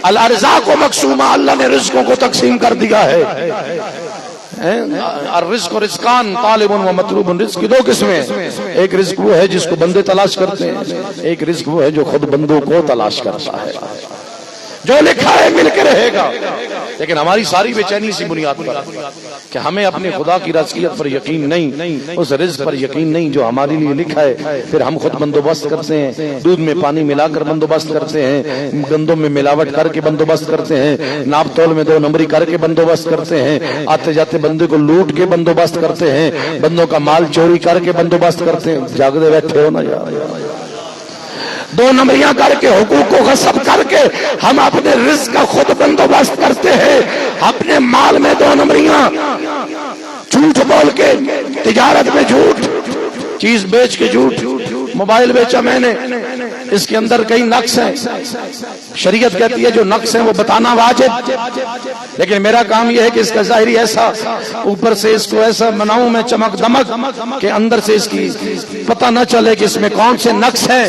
الارزاق و مقسومہ، اللہ نے رزقوں کو تقسیم کر دیا ہے. الرزق و رزقان، طالب و مطلوب. رزق کی دو قسمیں، ایک رزق وہ ہے جس کو بندے تلاش کرتے ہیں، ایک رزق وہ ہے جو خود بندوں کو تلاش کرتا ہے. جو لکھا ہے مل کے رہے گا. لیکن ہماری ساری بے چینی اسی بنیاد پر کہ ہمیں اپنے خدا کی رزقیت پر یقین نہیں، اس رزق پر یقین نہیں جو ہمارے لیے لکھا ہے. پھر ہم خود بندوبست کرتے ہیں، دودھ میں پانی ملا کر بندوبست کرتے ہیں، گندم میں ملاوٹ کر کے بندوبست کرتے ہیں، ناپ تول میں 2 نمبری کر کے بندوبست کرتے ہیں، آتے جاتے بندے کو لوٹ کے بندوبست کرتے ہیں، بندوں کا مال چوری کر کے بندوبست کرتے ہیں. جاگتے بیٹھے ہو نا یار، 2 نمبریاں کر کے، حقوق کو غصب کر کے ہم اپنے رزق کا خود بندوبست کرتے ہیں. اپنے مال میں 2 نمبریاں، جھوٹ بول کے، تجارت میں جھوٹ، چیز بیچ کے جھوٹ. موبائل بیچا میں نے، اس کے اندر کئی نقص ہیں، شریعت کہتی ہے جو نقص ہیں وہ بتانا واجب، لیکن میرا کام یہ ہے کہ اس کا ظاہری ایسا، اوپر سے اس کو ایسا بناؤں میں چمک دمک کہ اندر سے اس کی پتہ نہ چلے کہ اس میں کون سے نقص ہیں.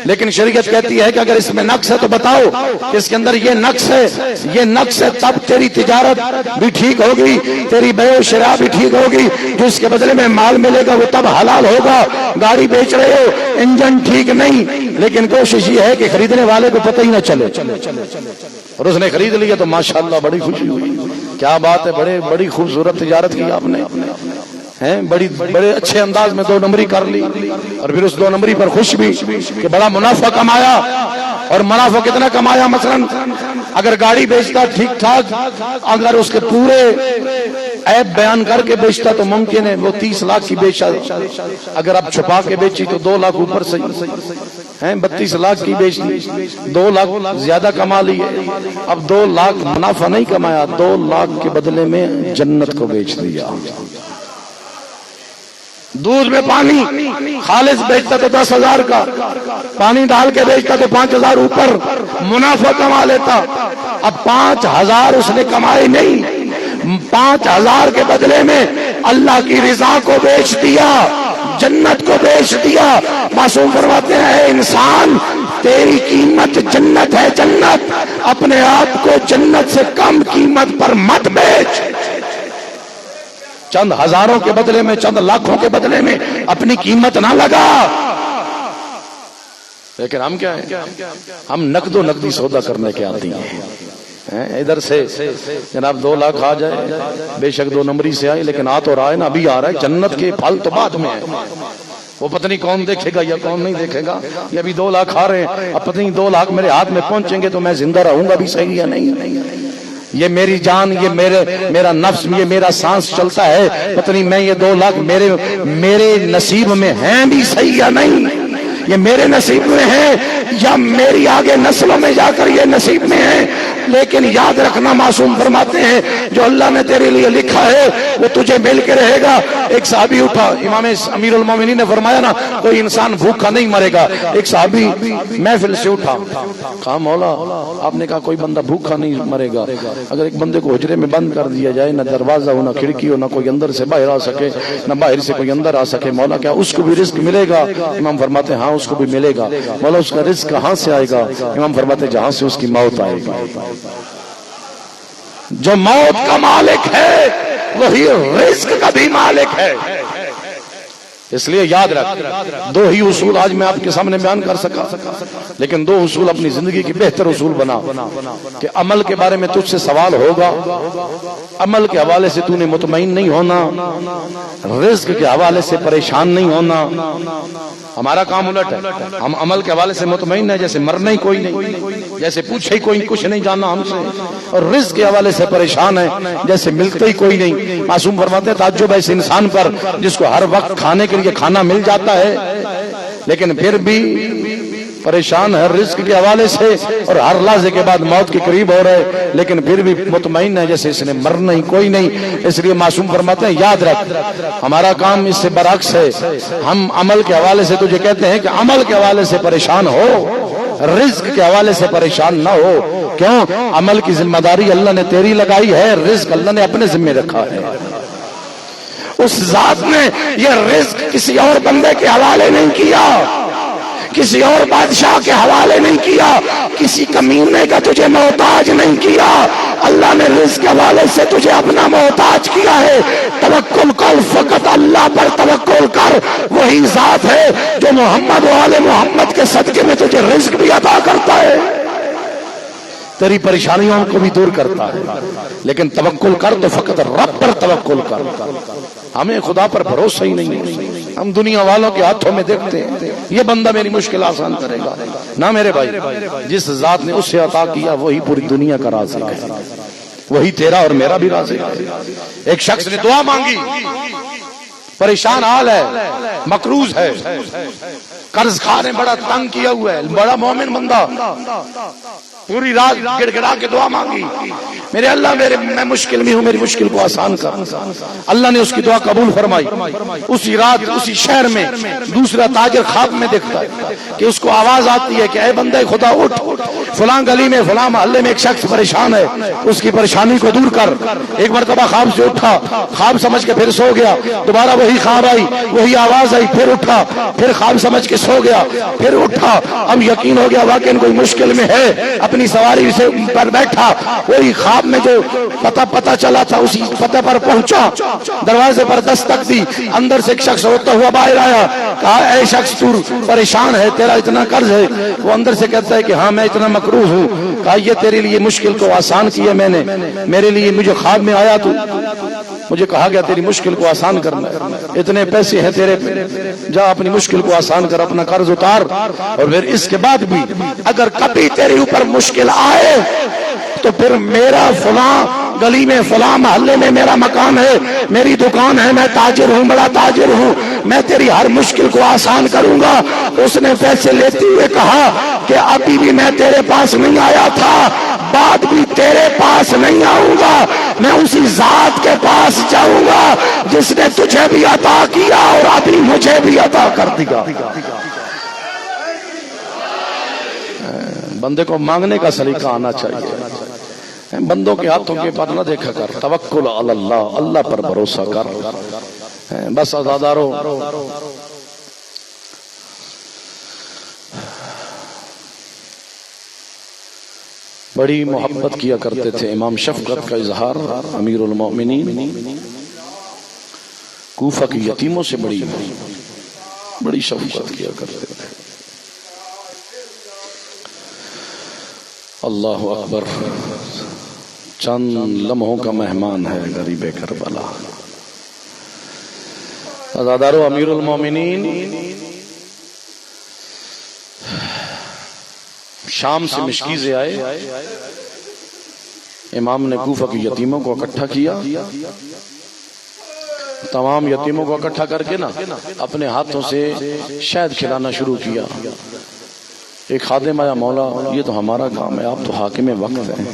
لیکن شریعت کہتی ہے کہ اگر اس میں نقص ہے تو بتاؤ کہ اس کے اندر یہ نقص ہے، یہ نقص ہے، تب تیری تجارت بھی ٹھیک ہوگی، تیری بیع و شراء بھی ٹھیک ہوگی، جو اس کے بدلے میں مال ملے گا وہ تب حلال ہوگا. گاڑی بیچ رہے ہو، انجن ٹھیک نہیں، لیکن کوشش یہ ہے کہ خریدنے والے کو پتہ ہی نہ چلے، اور اس نے خرید لیا تو ماشاءاللہ بڑی خوشی ہوئی. کیا بات ہے، بڑی خوبصورت تجارت کی آپ نے، بڑے اچھے انداز میں 2 نمبری کر لی، اور پھر اس 2 نمبری پر خوش بھی کہ بڑا منافع کمایا. اور منافع کتنا کمایا؟ مثلا اگر گاڑی بیچتا ٹھیک ٹھاک، اگر اس کے پورے عیب بیان کر کے بیچتا تو ممکن ہے وہ 30 لاکھ کی بیچا. اگر اب چھپا کے بیچی تو 2 لاکھ اوپر سے ہیں، 32 لاکھ کی بیچ لی، 2 لاکھ زیادہ کما لی. اب 2 لاکھ منافع نہیں کمایا، 2 لاکھ کے بدلے میں جنت کو بیچ دیا. دودھ میں پانی خالص بیچتا تو 10,000 کا، پانی ڈال کے بیچتا تو 5,000 اوپر منافع کما لیتا. اب 5,000 اس نے کمائے نہیں، 5,000 کے بدلے میں اللہ کی رضا کو بیچ دیا، جنت کو بیچ دیا. معصوم فرماتے ہیں اے انسان، تیری قیمت جنت ہے، جنت. اپنے آپ کو جنت سے کم قیمت پر مت بیچ. چند ہزاروں کے بدلے میں، چند لاکھوں کے بدلے میں اپنی قیمت نہ لگا. لیکن ہم کیا ہیں، ہم نقد و نقدی سودا کرنے کے عادی ہیں. ادھر سے جناب 2 لاکھ آ جائے، بے شک 2 نمبری سے آئے، لیکن آ تو رہا ہے نا، ابھی آ رہا ہے. جنت کے پھل تو بعد میں ہے، وہ پتہ نہیں کون دیکھے گا یا کون نہیں دیکھے گا. یہ ابھی 2 لاکھ آ رہے ہیں، اب پتہ نہیں 2 لاکھ میرے ہاتھ میں پہنچیں گے تو میں زندہ رہوں گا بھی صحیح یا نہیں. یہ میری جان، یہ میرا نفس، یہ میرا سانس چلتا ہے، پتہ نہیں میں یہ 2 لاکھ میرے نصیب میں ہیں بھی صحیح یا نہیں. یہ میرے نصیب میں ہے یا میری آگے نسلوں میں جا کر یہ نصیب میں ہے. لیکن یاد رکھنا، معصوم فرماتے ہیں جو اللہ نے تیرے لیے لکھا ہے وہ تجھے مل کے رہے گا. ایک صحابی اٹھا، امام امیر المومنین نے فرمایا نا کوئی انسان بھوکا نہیں مرے گا. ایک صحابی محفل سے اٹھا، کہا مولا آپ نے کہا کوئی بندہ بھوکا نہیں مرے گا. اگر ایک بندے کو حجرے میں بند کر دیا جائے، نہ دروازہ ہو، نہ کھڑکی ہو، نہ کوئی اندر سے باہر آ سکے، نہ باہر سے کوئی اندر آ سکے، مولا کیا اس کو بھی رزق ملے گا؟ امام فرماتے ہیں ہاں اس کو بھی ملے گا. مولا اس کا رزق کہاں سے آئے گا؟ امام فرماتے ہیں جہاں سے اس کی موت آئے گی. جو موت کا مالک ہے وہی رزق کا بھی مالک ہے. اس لیے یاد رکھ، 2 ہی اصول آج میں آپ کے سامنے بیان کر سکا، لیکن 2 اصول اپنی زندگی کی بہتر اصول بنا کہ عمل کے بارے میں تجھ سے سوال ہوگا، عمل کے حوالے سے تو نے مطمئن نہیں ہونا، رزق کے حوالے سے پریشان نہیں ہونا. ہمارا کام الٹ ہے، ہم عمل کے حوالے سے مطمئن ہے جیسے مرنا ہی کوئی نہیں، جیسے پوچھے ہی کوئی کچھ نہیں جاننا ہم سے، اور رزق کے حوالے سے پریشان ہے جیسے ملتا ہی کوئی نہیں. معصوم فرماتے ہیں تعجب ہے اس انسان پر جس کو ہر وقت کھانے کے لیے کھانا مل جاتا ہے لیکن پھر بھی پریشان ہے رزق کے حوالے سے، اور ہر لحظے کے بعد موت کے قریب ہو رہے لیکن پھر بھی مطمئن ہے جیسے اس نے مرنا ہی کوئی نہیں. اس لیے معصوم فرماتے ہیں یاد رکھ ہمارا کام اس سے برعکس ہے. ہم عمل کے حوالے سے تجھے کہتے ہیں کہ عمل کے حوالے سے پریشان ہو، رزق کے حوالے سے پریشان نہ ہو. کیوں؟ عمل کی ذمہ داری اللہ نے تیری لگائی ہے، رزق اللہ نے اپنے ذمہ رکھا ہے. اس ذات نے یہ رزق کسی اور بندے کے حوالے نہیں کیا کسی اور بادشاہ کے حوالے نہیں کیا، کسی کمینے کا تجھے محتاج نہیں کیا، اللہ نے رزق کے حوالے سے تجھے اپنا محتاج کیا ہے۔ توکل کر، فقط اللہ پر توکل کر، وہی ذات ہے جو محمد و آل محمد کے صدقے میں تجھے رزق بھی عطا کرتا ہے، تیری پریشانیوں کو بھی دور کرتا ہے۔ لیکن توکل کر تو فقط رب پر توکل کر، ہمیں خدا پر بھروسہ ہی نہیں ہے، ہم دنیا والوں کے ہاتھوں میں دیکھتے ہیں یہ بندہ میری مشکل آسان کرے گا، نہ میرے بھائی، جس ذات نے اس سے عطا کیا وہی پوری دنیا کا رازق ہے، وہی تیرا اور میرا بھی رازق ہے۔ ایک شخص نے دعا مانگی، پریشان حال ہے، مقروض ہے، قرض خواہ نے بڑا تنگ کیا ہوا ہے، بڑا مومن بندہ، پوری رات گڑ گڑا کے دعا مانگی، میرے اللہ میں مشکل میں ہوں، میری مشکل کو آسان کر۔ اللہ نے اس کی دعا قبول فرمائی۔ اسی رات اسی شہر میں دوسرا تاجر خواب میں دیکھتا ہے کہ اس کو آواز آتی ہے کہ اے بندے خدا اٹھ، فلاں گلی میں فلاں محلے میں ایک شخص پریشان ہے، اس کی پریشانی کو دور کر۔ ایک مرتبہ خواب سے اٹھا، خواب سمجھ کے پھر سو گیا، دوبارہ وہی خواب آئی، وہی آواز آئی، پھر اٹھا، پھر خواب سمجھ کے سو گیا، پھر اٹھا، اب یقین ہو گیا واقعی کوئی مشکل میں ہے، اپنی سواری سے پر بیٹھا، وہی خواب میں جو پتہ چلا تھا اسی پتہ پر پہنچا، دروازے پر دستک دی، اندر سے ایک شخص ہوتا ہوا باہر آیا، کہا اے شخص تو پریشان ہے، تیرا اتنا قرض ہے؟ وہ اندر سے کہتا ہے کہ ہاں میں اتنا مقروض ہوں۔ کہا یہ تیرے لیے مشکل کو آسان کیا میں نے، میرے لیے مجھے خواب میں آیا تو مجھے کہا گیا تیری مشکل کو آسان کرنا ہے، اتنے پیسے ہیں تیرے پہ، جا اپنی مشکل کو آسان کر، اپنا قرض اتار، اور پھر اس کے بعد بھی اگر کبھی تیرے اوپر مشکل آئے تو پھر میرا فلاں گلی میں فلاں محلے میں میرا مکان ہے، میری دکان ہے، میں تاجر ہوں، بڑا تاجر ہوں، میں تیری ہر مشکل کو آسان کروں گا۔ اس نے پیسے لیتے ہوئے کہا کہ ابھی بھی میں تیرے پاس نہیں آیا تھا، بعد بھی تیرے پاس نہیں آؤں گا، میں اسی ذات کے پاس جاؤں گا جس نے تجھے بھی عطا کیا اور ابھی مجھے بھی عطا کر دیا۔ بندے کو مانگنے کا سلیقہ آنا چاہیے، بندوں کے ہاتھوں کے پر نہ دیکھا کر، توکل علی اللہ، اللہ پر بھروسہ کر۔ بس عزادارو، بڑی محبت کیا کرتے تھے امام شفقت کا اظہار امیر المومنین، کوفہ کی یتیموں سے بڑی شفقت کیا کرتے تھے۔ اللہ اکبر، چند لمحوں کا مہمان ہے غریب کربلا۔ عزادارو، امیر المومنین شام سے مشکیزیں آئے، امام نے کوفہ کی یتیموں کو اکٹھا کیا، تمام یتیموں کو اکٹھا کر کے نا اپنے ہاتھوں سے شہد کھلانا شروع کیا۔ ایک خادم آیا، مولا یہ تو ہمارا کام ہے، آپ تو حاکم وقت ہیں،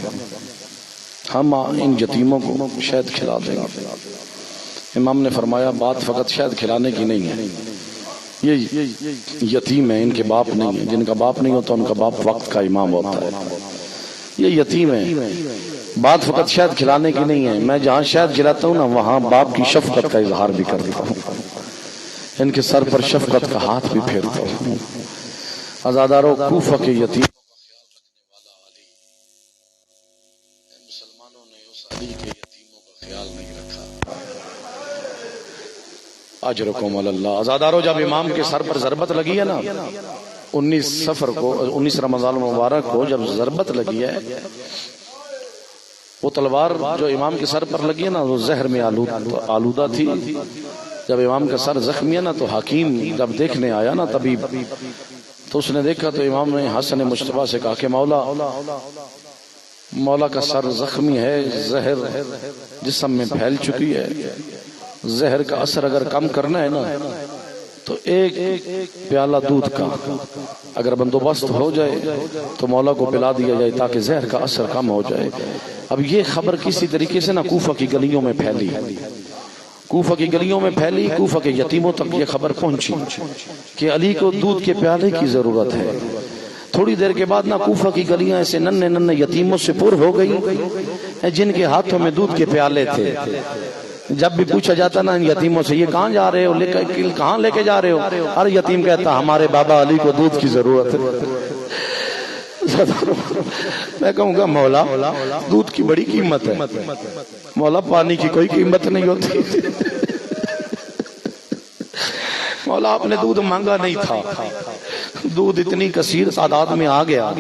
ہم ان یتیموں کو شہد کھلا دیں گے۔ امام نے فرمایا بات فقط شہد کھلانے کی نہیں ہے، یہ یتیم ہیں، ان کے باپ نہیں ہیں، جن کا باپ نہیں ہوتا ان کا باپ وقت کا امام ہوتا ہے، یہ یتیم ہیں، بات فقط شہد کھلانے کی نہیں ہے، میں جہاں شہد کھلاتا ہوں نا وہاں باپ کی شفقت کا اظہار بھی کرتا ہوں، ان کے سر پر شفقت کا ہاتھ بھی پھیرتا ہوں۔ عزادارو، کوفہ کے یتیم مسلمانوں نے اس علی کے یتیموں کا خیال نہیں رکھا۔ اجرکم علی اللہ۔ عزادارو، جب امام کے سر پر ضربت لگی ہے نا 19 رمضان المبارک کو جب ضربت لگی ہے، وہ تلوار جو امام کے سر پر لگی ہے نا وہ زہر میں آلودہ تھی۔ جب امام کا سر زخمی ہے نا تو حکیم جب دیکھنے آیا نا طبیب، تو اس نے دیکھا تو امام نے حسن مجتبیٰ سے کہا کہ مولا کا سر زخمی ہے، زہر جسم میں پھیل چکی ہے، زہر کا اثر اگر کم کرنا ہے نا تو ایک پیالہ دودھ کا اگر بندوبست ہو جائے تو مولا کو پلا دیا جائے تاکہ زہر کا اثر کم ہو جائے۔ اب یہ خبر کسی طریقے سے نا کوفہ کی گلیوں میں پھیلی، کوفہ کی گلیوں میں پھیلی، کوفہ کے یتیموں تک یہ خبر پہنچی کہ علی کو دودھ کے پیالے کی ضرورت ہے۔ تھوڑی دیر کے بعد نا کوفہ کی گلیاں ایسے ننھے ننھے یتیموں سے پر ہو گئی جن کے ہاتھوں میں دودھ کے پیالے تھے۔ جب بھی پوچھا جاتا نا ان یتیموں سے یہ کہاں جا رہے ہو، کہاں لے کے جا رہے ہو، ہر یتیم کہتا ہمارے بابا علی کو دودھ کی ضرورت ہے۔ میں کہوں گا مولا دودھ کی بڑی قیمت ہے، مولا پانی کی کوئی قیمت نہیں ہوتی۔ مولا آپ نے دودھ مانگا نہیں تھا، دودھ اتنی کثیر تعداد میں آ گیا،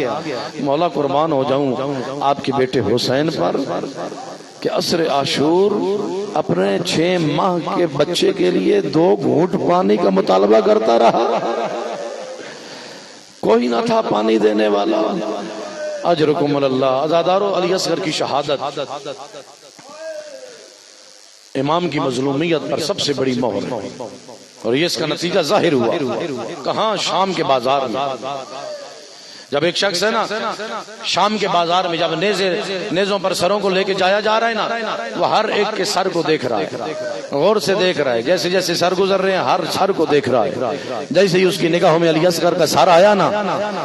مولا قربان ہو جاؤں آپ کے بیٹے حسین پر کہ عصر عاشور اپنے 6 ماہ کے بچے کے لیے 2 گھونٹ پانی کا مطالبہ کرتا رہا، کوئی نہ تھا پانی دینے والا۔ اجرکم اللہ۔ عزادارو، علی اصغر کی شہادت امام کی مظلومیت پر سب سے بڑی مہر، اور یہ اس کا نتیجہ ظاہر ہوا کہاں؟ شام کے بازار میں۔ جب ایک شخص ہے نا شام کے بازار میں، جب نیزوں پر سروں کو لے کے جایا جا رہا ہے نا، وہ ہر ایک کے سر کو دیکھ رہا ہے، غور سے دیکھ رہا ہے، جیسے جیسے سر گزر رہے ہیں ہر سر کو دیکھ رہا ہے۔ جیسے ہی اس کی نگاہوں میں علی اصغر کا سر آیا نا،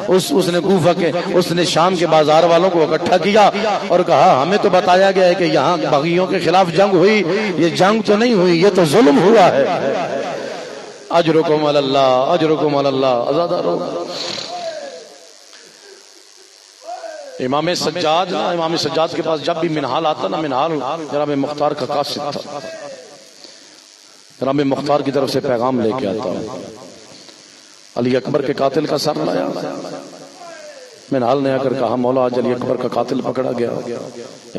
اس نے کوفہ کے، اس نے شام کے بازار والوں کو اکٹھا کیا اور کہا ہمیں تو بتایا گیا ہے کہ یہاں بغیوں کے خلاف جنگ ہوئی، یہ جنگ تو نہیں ہوئی، یہ تو ظلم ہوا ہے۔ اجرکم اللہ، اجرکم اللہ۔ عزادارو، امام سجاد نا، امام سجاد کے پاس جب بھی منہال آتا نا، منہال جناب مختار کا قاصد تھا، جناب مختار کی طرف سے پیغام لے کے آتا، علی اکبر کے قاتل کا سر لایا۔ منہال نے آ کر کہا مولا آج علی اکبر کا قاتل پکڑا گیا۔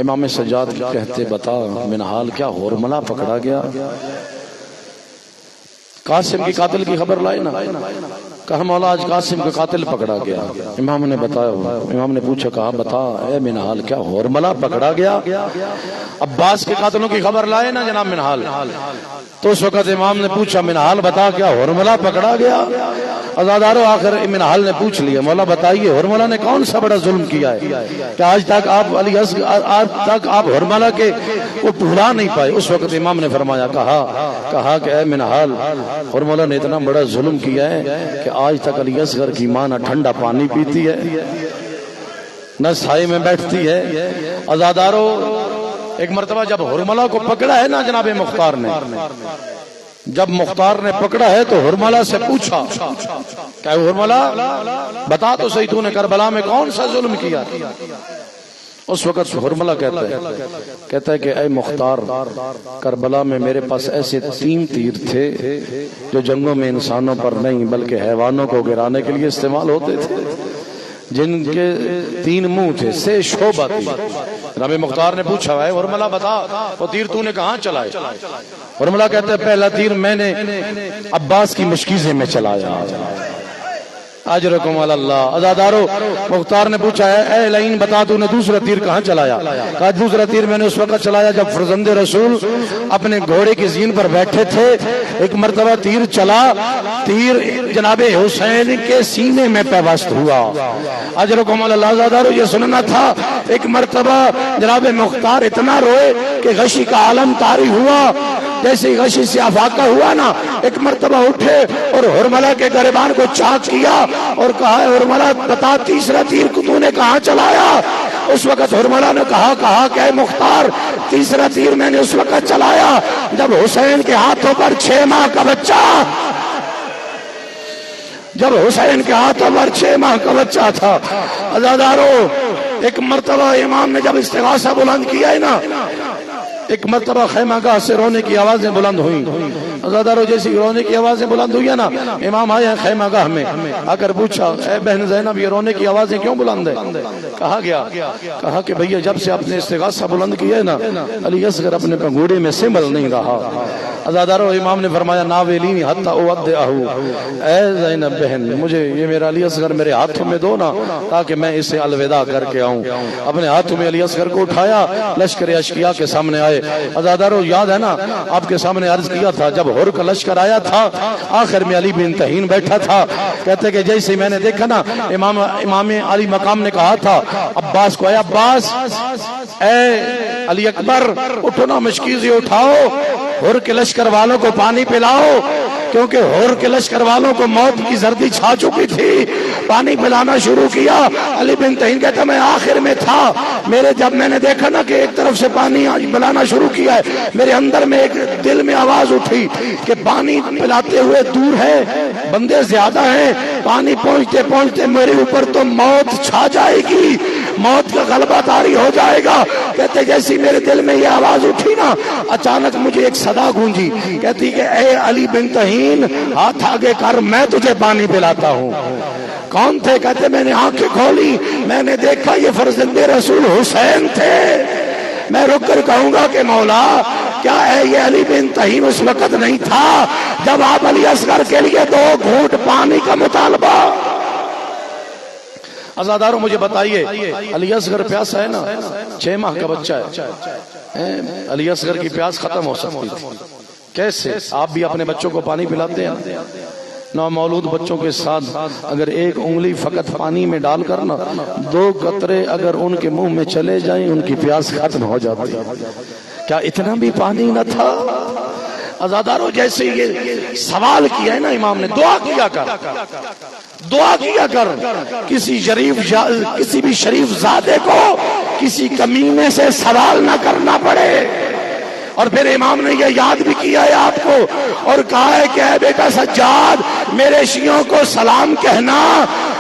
امام سجاد کہتے بتا منہال کیا ہورملا پکڑا گیا؟ قاسم کی قاتل کی خبر لائے نا، کہا مولا آج قاسم کا قاتل پکڑا گیا۔ امام نے بتایا، امام نے پوچھا کہا بتا اے منہال کیا ہورملا پکڑا گیا؟ عباس کے قاتلوں کی خبر لائے نا جناب منہال، تو اس وقت امام نے پوچھا منہال بتا کیا ہورملا پکڑا گیا؟ عزادارو، آخر منہال نے پوچھ لیا مولا بتائیے ہورملا نے کون سا بڑا ظلم کیا ہے کہ آج تک آپ ہورملا کے وہ بھلا نہیں پائے؟ اس وقت امام نے فرمایا، کہا کہ اے منہال ہورملا نے اتنا بڑا ظلم کیا ہے کہ آج تک علی اصغر کی ماں نہ ٹھنڈا پانی پیتی ہے نہ سائے میں بیٹھتی ہے۔ عزادارو، ایک مرتبہ جب ہورملا کو پکڑا ہے نا جناب مختار نے، جب مختار نے پکڑا ہے تو ہورملا سے پوچھا کہ ہورملا بتا تو صحیح تو نے کربلا میں کون سا ظلم کیا؟ اس وقت ہورملا کہتا ہے کہ اے مختار، کربلا میں میرے پاس ایسے 3 تیر تھے جو جنگوں میں انسانوں پر نہیں بلکہ حیوانوں کو گرانے کے لیے استعمال ہوتے تھے، جن کے 3 منہ تھے، 6 شعبہ تھی۔ رب مختار نے پوچھا ہے ہورملا بتا وہ تیر تو نے کہاں چلائے؟ ہورملا کہتا ہے پہلا تیر میں نے عباس کی مشکیزے میں چلایا۔ اجرکم اللہ۔ عزادارو، مختار نے پوچھا ہے اے لعین بتا تو نے دوسرا تیر کہاں چلایا؟ کہا دوسرا تیر میں نے اس وقت چلایا جب فرزند رسول اپنے گھوڑے کی زین پر بیٹھے تھے، ایک مرتبہ تیر چلا، تیر جناب حسین کے سینے میں پیوست ہوا۔ اجرکم اللہ۔ عزادارو، یہ سننا تھا ایک مرتبہ جناب مختار اتنا روئے کہ غشی کا عالم طاری ہوا، جیسے غشی سے افاقہ ہوا نا، ایک مرتبہ اٹھے اور ہورملا کے گریبان کو چاک کیا اور کہا ہورملا بتا تیسرا تیر کو تو نے کہاں چلایا؟ اس وقت ہورملا نے کہا کہ اے مختار تیسرا تیر میں نے اس وقت چلایا جب حسین کے ہاتھوں پر 6 ماہ کا بچہ، جب حسین کے ہاتھوں پر 6 ماہ کا بچہ تھا۔ عزادارو، ایک مرتبہ امام نے جب استغاثہ بلند کیا ہے نا، ایک مرتبہ خیمہ گاہ سے رونے کی آوازیں بلند ہوئیں۔ عزادارو، جیسی رونے کی آوازیں بلند ہوئی نا، امام آئے ہیں خیمہ گاہ میں، آ کر پوچھا اے بہن زینب یہ رونے کی آوازیں کیوں بلند ہیں؟ کہا کہ بھیا جب سے آپ نے استغاثہ بلند کیا ہے نا، علی اصغر اپنے پنگوڑے میں سنبھل نہیں رہا۔ عزادارو، امام نے فرمایا ناولینی حتی اودعہ، اے زینب بہن مجھے یہ میرا علی اصغر میرے ہاتھوں میں دو نا تاکہ میں اسے الوداع کر کے آؤں۔ اپنے ہاتھوں میں علی اصغر کو اٹھایا، لشکر اشقیاء کے سامنے آئے۔ عزادارو، یاد ہے نا آپ کے سامنے عرض کیا تھا جب ہور کا لشکر آیا تھا آخر میں علی بن تہین بیٹھا تھا، کہتے کہ جیسے میں نے دیکھا نا امام علی مقام نے کہا تھا عباس کو، اے عباس، اے علی اکبر اٹھو نا، مشکیزیں اٹھاؤ، ہور کے لشکر والوں کو پانی پلاؤ۔ کیونکہ ہور کے لشکر والوں کو موت کی زردی چھا چکی تھی، پانی پلانا شروع کیا۔ علی بن تہین کہتا میں آخر میں تھا، جب میں نے دیکھا نا کہ ایک طرف سے پانی پلانا شروع کیا ہے، میرے اندر میں ایک دل میں آواز اٹھی کہ پانی پلاتے ہوئے دور ہے، بندے زیادہ ہیں، پانی پہنچتے پہنچتے میرے اوپر تو موت چھا جائے گی، موت کا غلبہ طاری ہو جائے گا۔ کہتے جیسی میرے دل میں یہ آواز اٹھی نا، اچانک مجھے ایک صدا گونجی، کہتی کہ اے علی بن تہین ہاتھ آگے کر، میں تجھے پانی پلاتا ہوں۔ کون تھے؟ کہتے میں نے آنکھیں کھولی، میں نے دیکھا یہ فرزند رسول حسین تھے۔ میں رک کر کہوں گا کہ مولا کیا ہے یہ علی بن تہین اس وقت نہیں تھا جب آپ علی اصغر کے لیے 2 گھونٹ پانی کا مطالبہ؟ عزاداروں مجھے بتائیے، علی اصغر پیاسا ہے نا، 6 ماہ کا بچہ ہے، علی اصغر کی پیاس ختم ہو سکتی تھی، کیسے؟ آپ بھی اپنے بچوں کو پانی پلاتے ہیں؟ نومولود بچوں کے ساتھ اگر ایک انگلی فقط پانی میں ڈال کر نا 2 قطرے اگر ان کے منہ میں چلے جائیں ان کی پیاس ختم ہو جاتی ہے۔ کیا اتنا بھی پانی نہ تھا؟ عزاداروں جیسے یہ سوال کیا ہے نا امام نے، دعا کیا کر، دعا کیا کر، کسی بھی شریف زادے کو کسی کمینے سے سوال نہ کرنا پڑے۔ اور پھر امام نے یہ یاد بھی کیا ہے آپ کو اور کہا ہے کہ اے بیٹا سجاد میرے شیعوں کو سلام کہنا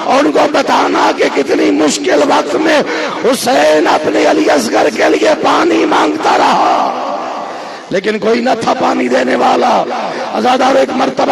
اور ان کو بتانا کہ کتنی مشکل وقت میں حسین اپنے علی اصغر کے لیے پانی مانگتا رہا، لیکن کوئی نہ تھا پانی دینے والا۔ عزادارو ایک مرتبہ